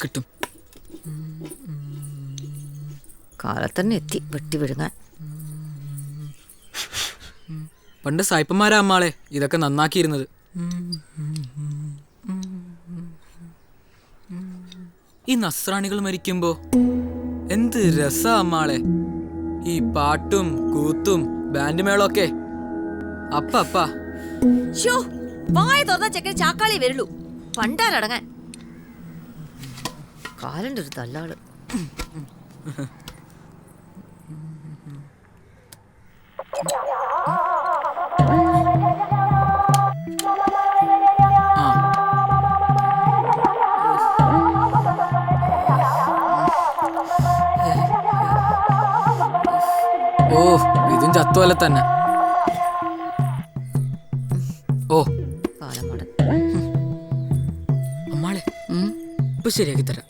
കിട്ടും. കാലത്തന്നെ എത്തി വെട്ടി വിഴുങ്ങാൻ. പണ്ട് സായിപ്പന്മാരാ അമ്മാളെ ഇതൊക്കെ നന്നാക്കിയിരുന്നത്. ഈ നസ്രാണികൾ മരിക്കുമ്പോ എന്ത് രസാ അമ്മാളെ, ഈ പാട്ടും കൂത്തും ബാൻഡ് മേളൊക്കെ. അപ്പ വായ തുറന്ന ചെക്കൻ ചാക്കാളി വരുള്ളൂ, പണ്ടാലടങ്ങാൻ. കാലന്റെ ഒരു തല്ലാള്. ഓ ഇതും ചത്തുവല്ല തന്നെ. ഓ അമ്മാളെ ഇപ്പൊ ശരിയാക്കി തരാം.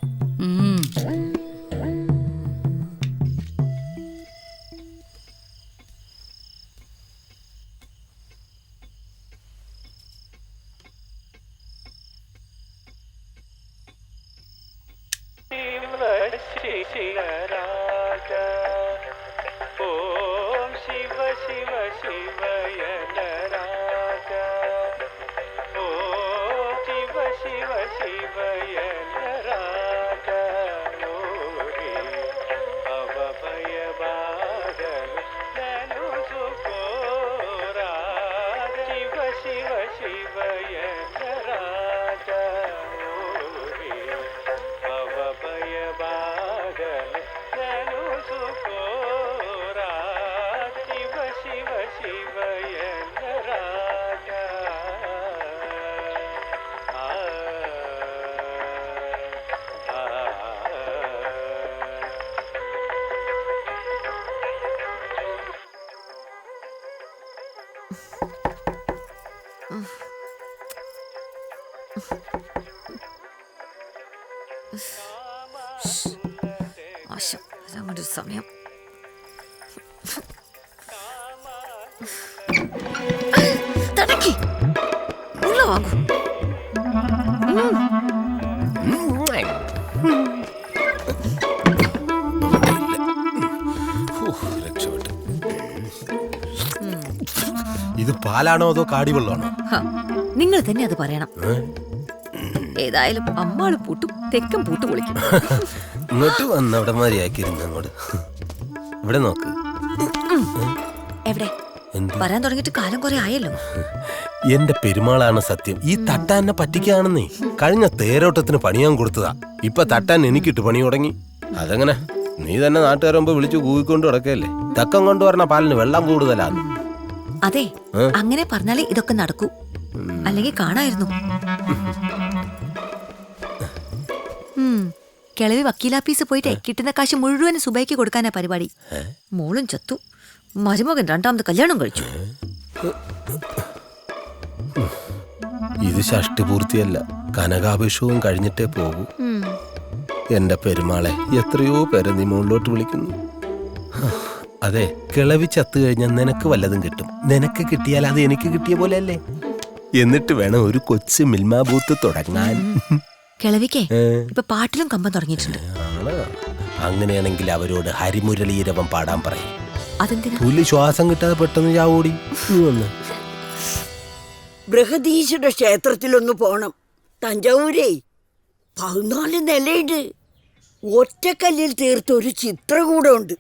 അങ്ങോട്ട് സമയം. തടക്കി ഉള്ള വാങ്ങൂ. ഇത് പാലാണോ അതോ കാടിവെള്ളമാണോ? നിങ്ങൾ തന്നെ അത് പറയണം. ഏതായാലും അമ്മാള് പൂട്ടും തെക്കും പൂട്ട് പൊളിക്കും. ഇങ്ങോട്ട് വന്ന് അവിടെ മാതിരിയാക്കിയിരുന്നു. അങ്ങോട്ട് ഇവിടെ നോക്ക്. എവിടെ വരാൻ തുടങ്ങിയിട്ട് കാലം കുറെ ആയല്ലോ. എന്റെ പെരുമാളാണ് സത്യം. ഈ തട്ടാൻ എന്നെ പറ്റിക്കാണെന്നേ. കഴിഞ്ഞ തേരോട്ടത്തിന് പണിയാൻ കൊടുത്തതാ. ഇപ്പൊ തട്ടാൻ എനിക്കിട്ട് പണി തുടങ്ങി. അതെങ്ങനെ? നീ തന്നെ നാട്ടുകാരുമ്പോ വിളിച്ചു കൂവിക്കൊണ്ട് കിടക്കല്ലേ. തക്കം കൊണ്ടുവരണ പാലിന് വെള്ളം കൂടുതലാണ്. അതെ, അങ്ങനെ പറഞ്ഞാലേ ഇതൊക്കെ നടക്കൂ, അല്ലെങ്കിൽ കാണായിരുന്നു. കിളവി വക്കീലാപ്പീസ് പോയിട്ട് കിട്ടുന്ന കാശ് മുഴുവൻ സുബൈക്ക് കൊടുക്കാനാ പരിപാടി. മോളും ചത്തു, മരുമകൻ രണ്ടാമത് കല്യാണം കഴിച്ചു. ഇത് ഷഷ്ടി പൂർത്തിയല്ല, കനകാഭിഷവും കഴിഞ്ഞിട്ടേ പോകൂ. എന്റെ പെരുമാളെ എത്രയോ പേരെ നീ മുകളിലോട്ട് വിളിക്കുന്നു. അതെ, കിളവി ചത്തു കഴിഞ്ഞാൽ നിനക്ക് വല്ലതും കിട്ടും. നിനക്ക് കിട്ടിയാൽ അത് എനിക്ക് കിട്ടിയ പോലെ അല്ലേ? എന്നിട്ട് വേണം ഒരു കൊച്ചു മിൽമാ ബൂത്ത് തുടങ്ങാൻ. കിളവിക്കേ ഇപ്പൊ പാട്ടിലും കമ്പം തുടങ്ങിയിട്ടുണ്ട്. അങ്ങനെയാണെങ്കിൽ അവരോട് ഹരിമുരളീരവം പാടാൻ പറയും. അതെന്തിനാ? പുലി ശ്വാസം കിട്ടാതെ പെട്ടെന്ന് ചാവോടി. ബൃഹദീശ്വര ക്ഷേത്രത്തിലൊന്ന് പോണം. തഞ്ചാവൂരേ 14 നിലയുണ്ട്. ഒറ്റക്കല്ലിൽ തീർത്ത ഒരു ചിത്രകൂടമുണ്ട്.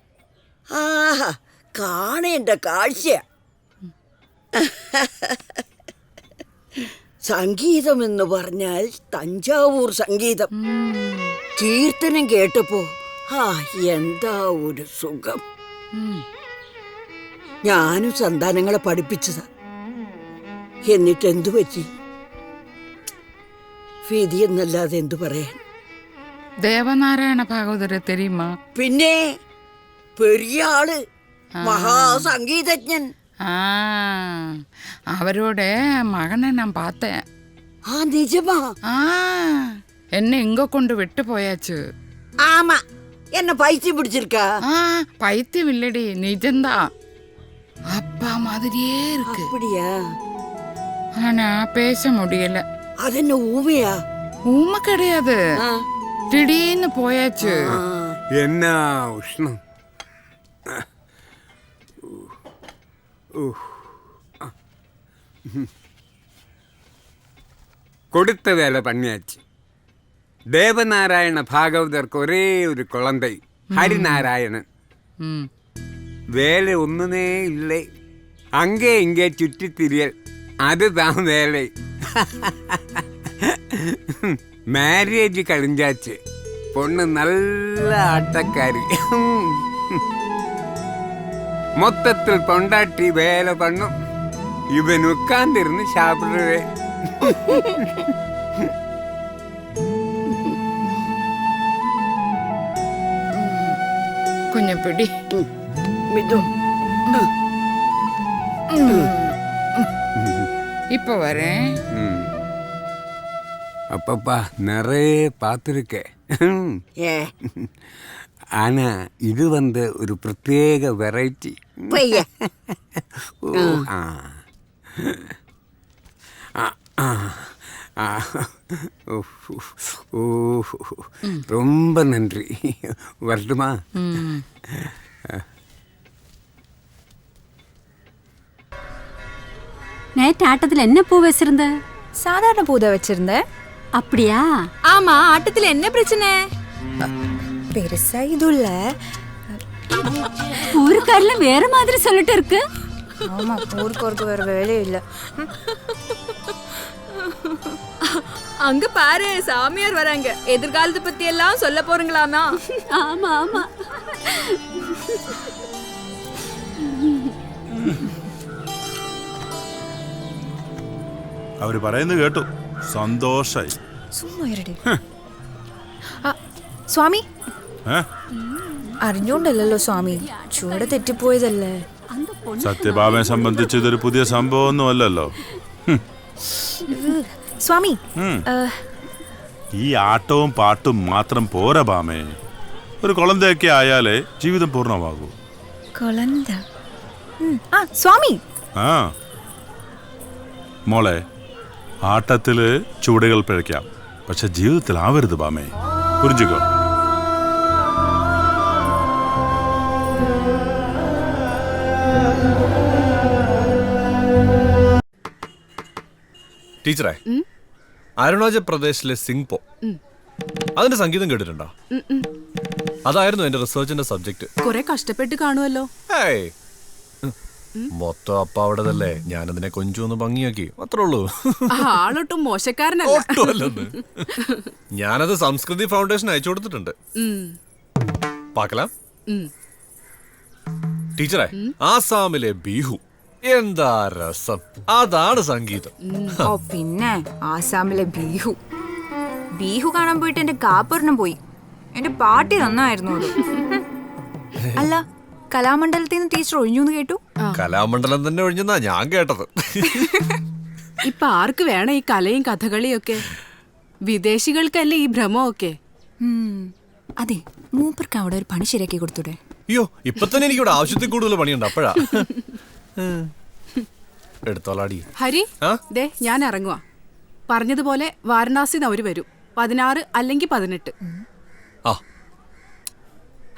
ആഹാ, കാണേണ്ട കാഴ്ച. സംഗീതം എന്ന് പറഞ്ഞാൽ തഞ്ചാവൂർ സംഗീതം. കീർത്തനം കേട്ടപ്പോ എന്താ ഒരു സുഖം. ഞാനും സന്താനങ്ങളെ പഠിപ്പിച്ചതാ. എന്നിട്ട് എന്തു പറ്റി? വിധി എന്നല്ലാതെ എന്തു പറയാൻ. ദേവനാരായണ ഭാഗവതരെ തെരിയുമാ? പിന്നെ പെരിയ ആള്, മഹാസംഗീതജ്ഞൻ. അവരോட மகனை நான் பார்த்தேன். நிஜமா? என்ன இங்க கொண்டு விட்டு போயாச்சு. ஆமா, என்ன பைத்தியம் பிடிச்சிருக்கா? பைத்தியம் இல்லடி, நிஜம்தான். அப்பா மாதிரியே இருக்கு. அப்படியா? ஆனா பேச முடியல. அது என்ன ஊமையா? ஊமை கிடையாது, திடீர்னு போயாச்சு. என்ன உஷ்ணம். கொடுத்த வேலை பண்ணியாச்சு. தேவநாராயண பாகவதற்கு ஒரே ஒரு குழந்தை, ஹரிநாராயணன். ம். வேலை ஒன்றுமே இல்லை, அங்கே இங்கே சுற்றித்திரியல், அதுதான் வேலை. மேரேஜ் கழிஞ்சாச்சு, பொண்ணு நல்ல ஆட்டக்காரி. மொத்தத்தில் பொண்டாட்டி வேலை பண்ணும், இவன் உட்கார்ந்து சாப்பிடுவேன். கொஞ்சம் பிடி. மிது. இப்ப வரேன். அப்பப்பா நிறைய பார்த்துருக்கேன். ஏ ஆனா இது ஒரு பிரத்யேக வெரைட்டி. பைய ரொம்ப நன்றி. வரட்டுமா? நேற்று ஆட்டத்தில் என்ன பூ வச்சிருந்த? சாதாரண பூ தான் வச்சிருந்தேன். அப்படியா? ஆமா, ஆட்டத்துல என்ன பிரச்சனை? பெருசா இதுவும் இல்ல. ஊருக்காரில வேற மாதிரி சொல்லிட்டு இருக்கு. ஆமா, ஊருக்கு வேற வேலையே இல்ல. அங்க பாரு, சாமியார் வராங்க. எதிர்காலத்தை பத்தி எல்லாம் சொல்ல போறீங்களாமா? ஆமா ஆமா. അവര് പറയുന്നത് കേട്ടു, സന്തോഷായി. സുമ്മാ ഇരടി. സ്വാമി, അറിഞ്ഞോണ്ടല്ലോ സ്വാമി, ചൂടെ തെറ്റിപ്പോയതല്ലേ. സത്യഭാമയെ സംബന്ധിച്ച് ഇതൊരു പുതിയ സംഭവമൊന്നും അല്ലല്ലോ. സ്വാമി, ഈ ആട്ടവും പാട്ടും മാത്രം പോരാ ഭാമേ. ഒരു കുളന്തയൊക്കെ ആയാലേ ജീവിതം പൂർണ്ണമാകൂ. കുളന്ത. സ്വാമി. ആ മോളെ, ആട്ടത്തില് ചൂടുകൾ പിഴയ്ക്കാം, പക്ഷെ ജീവിതത്തിൽ ആവരുത് ഭാമേ. പുരിഞ്ചിക്കോ. ടീച്ചറെ, അരുണാചൽ പ്രദേശിലെ സിംഗ്പോ, അതിന്റെ സംഗീതം കേട്ടിട്ടുണ്ടോ? അതായിരുന്നു എന്റെ റിസർച്ചിന്റെ സബ്ജക്ട്. കുറെ കഷ്ടപ്പെട്ട് കാണുമല്ലോ. മൊത്തം അപ്പ അവിടെതല്ലേ, ഞാനതിനെ കൊഞ്ചൊന്ന് ഭംഗിയാക്കി, അത്രേ ഉള്ളൂ. ആളൊട്ടും മോശക്കാരനല്ല. ഞാനത് സംസ്കൃതി ഫൗണ്ടേഷൻ അയച്ചു കൊടുത്തിട്ടുണ്ട്. പാക്കലാം. ടീച്ചറെ, ആസാമിലെ ബിഹു എന്താ രസം, അതാണ് സംഗീതം. ഓ പിന്നെ, ആസാമിലെ ബീഹു. ബീഹു കാണാൻ പോയിട്ട് എന്റെ കാപ്പൊരെണ്ണം പോയി. എന്റെ പാട്ടി നന്നായിരുന്നു അത്. അല്ല, കലാമണ്ഡലത്തിൽ നിന്ന് ടീച്ചർ ഒഴിഞ്ഞു കേട്ടു. കലാമണ്ഡലം തന്നെ ഒഴിഞ്ഞെന്നാ ഞാൻ കേട്ടത്. ഇപ്പൊ ആർക്ക് വേണം ഈ കലയും കഥകളിയും ഒക്കെ? വിദേശികൾക്കല്ലേ ഈ ഭ്രമമൊക്കെ. അതെ, മൂപ്പർക്ക് അവിടെ ഒരു പണി ശരിയാക്കി കൊടുത്തൂടെ? അയ്യോ, ഇപ്പൊ തന്നെ എനിക്കിവിടെ ആവശ്യത്തിൽ കൂടുതൽ പണിയുണ്ട്. അപ്പോഴാ എടുത്തോളാടി. ഹരി, ദേ ഞാൻ ഇറങ്ങുവാ. പറഞ്ഞതുപോലെ വാരണാസിന്ന് അവര് വരും. 16 അല്ലെങ്കിൽ 18.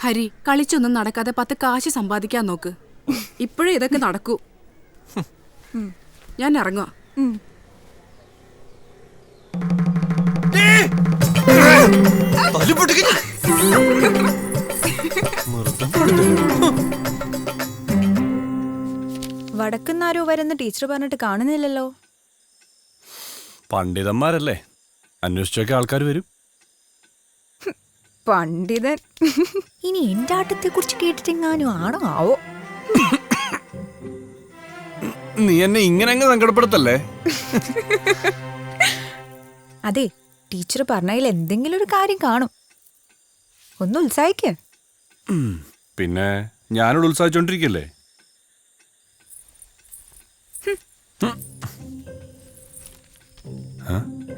ഹരി, കളിച്ചൊന്നും നടക്കാതെ 10 കാശ് സമ്പാദിക്കാൻ നോക്ക്. ഇപ്പോഴേ ഇതൊക്കെ നടക്കൂ. ഞാൻ ഇറങ്ങുവാ. വടക്കുന്നാരോ വരുന്ന ടീച്ചർ പറഞ്ഞിട്ട് കാണുന്നില്ലല്ലോ. പണ്ഡിതന്മാരല്ലേ, അന്വേഷിച്ചൊക്കെ ആൾക്കാർ വരും. പണ്ഡിതൻ. ഇനി എന്റെ ആട്ടത്തെ കുറിച്ച് കേട്ടിട്ടെങ്ങാനും ആണോ ആവോ? നീ എന്നെ ഇങ്ങനെ അങ്ങ് സങ്കടപ്പെടുത്തല്ലേ. അതെ, ടീച്ചർ പറഞ്ഞതിൽ എന്തെങ്കിലും ഒരു കാര്യം കാണും. ഒന്ന് ഉത്സാഹിക്ക്. പിന്നെ ഞാനോട് ഉത്സാഹിച്ചോണ്ടിരിക്കല്ലേ.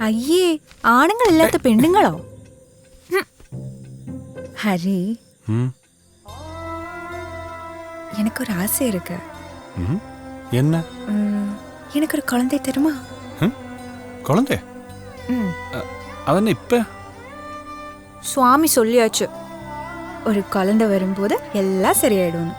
അയ്യേ, ആണുങ്ങളില്ലാത്ത പെണ്ണുങ്ങളോ? ஹரி, எனக்கு ஒரு ஆசை இருக்கு. என்ன எனக்கு ஒரு குழந்தை தருமா? குழந்தை? அதென்ன இப்ப? சுவாமி சொல்லியாச்சு, ஒரு குழந்தை வரும்போது எல்லாம் சரியாயிடும்.